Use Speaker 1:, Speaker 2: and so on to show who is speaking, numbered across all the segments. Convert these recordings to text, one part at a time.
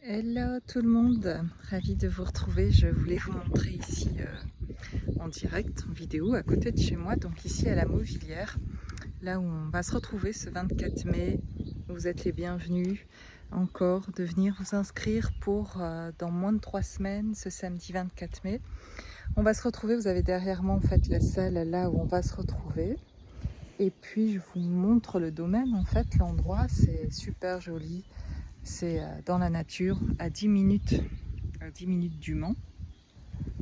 Speaker 1: Hello tout le monde, ravie de vous retrouver. Je voulais vous montrer ici en direct, en vidéo, à côté de chez moi, donc ici à la Mauvillière, là où on va se retrouver ce 24 mai. Vous êtes les bienvenus encore de venir vous inscrire pour dans moins de 3 semaines, ce samedi 24 mai. On va se retrouver, vous avez derrière moi en fait la salle là où on va se retrouver. Et puis je vous montre le domaine, en fait, l'endroit, c'est super joli. C'est dans la nature, à 10 minutes du Mans,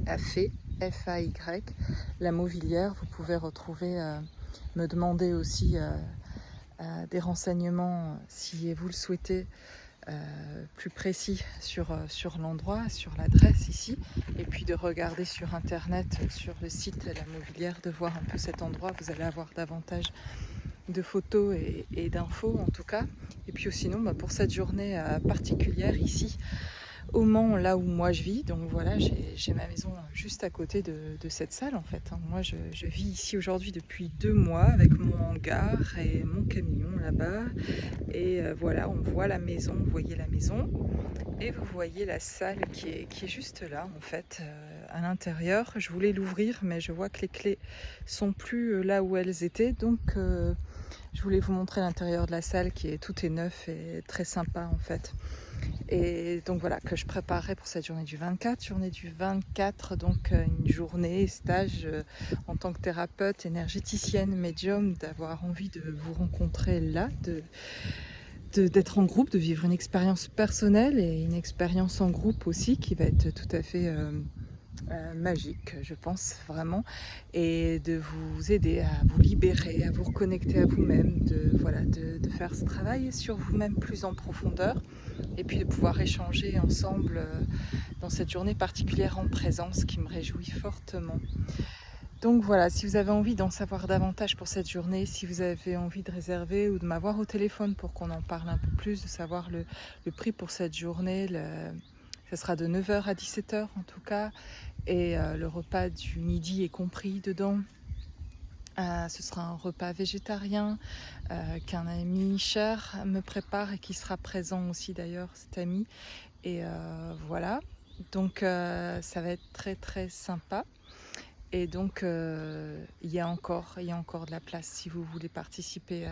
Speaker 1: à Fay, F-A-Y, la Mauvillière. Vous pouvez retrouver, me demander aussi des renseignements, si vous le souhaitez, plus précis sur l'endroit, sur l'adresse ici, et puis de regarder sur internet, sur le site La Mauvillière, de voir un peu cet endroit. Vous allez avoir davantage de photos et d'infos en tout cas. Et puis sinon, pour cette journée particulière ici au Mans, là où moi je vis, donc voilà, j'ai ma maison juste à côté de cette salle en fait. Moi je vis ici aujourd'hui depuis 2 mois avec mon hangar et mon camion là-bas. Et voilà, on voit la maison, vous voyez la maison. Et vous voyez la salle qui est juste là en fait, à l'intérieur. Je voulais l'ouvrir mais je vois que les clés sont plus là où elles étaient, donc je voulais vous montrer l'intérieur de la salle qui est tout est neuf et très sympa en fait. Et donc voilà, que je préparerai pour cette journée du 24, donc une journée stage en tant que thérapeute, énergéticienne, médium, d'avoir envie de vous rencontrer là, d'être en groupe, de vivre une expérience personnelle et une expérience en groupe aussi qui va être tout à fait magique, je pense vraiment, et de vous aider à vous libérer, à vous reconnecter à vous-même, de faire ce travail sur vous-même plus en profondeur, et puis de pouvoir échanger ensemble dans cette journée particulière en présence qui me réjouit fortement. Donc voilà, si vous avez envie d'en savoir davantage pour cette journée, si vous avez envie de réserver ou de m'avoir au téléphone pour qu'on en parle un peu plus, de savoir le prix pour cette journée, ça sera de 9 h à 17 h en tout cas, et le repas du midi est compris dedans. Ce sera un repas végétarien qu'un ami cher me prépare et qui sera présent aussi d'ailleurs, cet ami. Et voilà, donc ça va être très très sympa. Et donc il y a encore de la place si vous voulez participer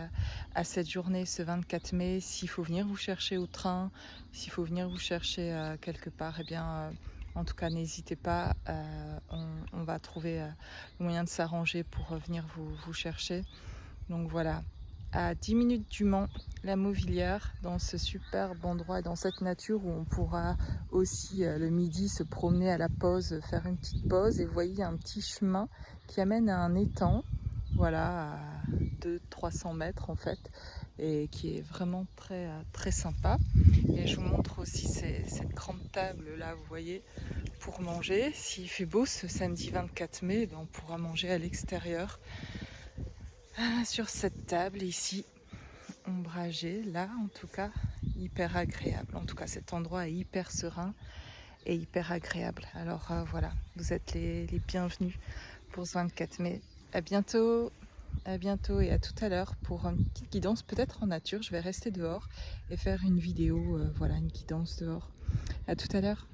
Speaker 1: à cette journée ce 24 mai. S'il faut venir vous chercher au train, s'il faut venir vous chercher quelque part, eh bien en tout cas n'hésitez pas, on va trouver le moyen de s'arranger pour venir vous chercher. Donc voilà, à 10 minutes du Mans, la Mauvillière, dans ce superbe endroit et dans cette nature où on pourra aussi le midi se promener à la pause, faire une petite pause. Et vous voyez, il y a un petit chemin qui amène à un étang, voilà, à 200-300 mètres en fait, et qui est vraiment très, très sympa. Et je vous montre aussi cette grande table là, vous voyez, pour manger. S'il fait beau ce samedi 24 mai, on pourra manger à l'extérieur. Sur cette table ici, ombragée, là en tout cas, hyper agréable. En tout cas, cet endroit est hyper serein et hyper agréable. Alors voilà, vous êtes les bienvenus pour ce 24 mai. À bientôt et à tout à l'heure pour une petite guidance, peut-être en nature. Je vais rester dehors et faire une vidéo, voilà, une guidance dehors. À tout à l'heure.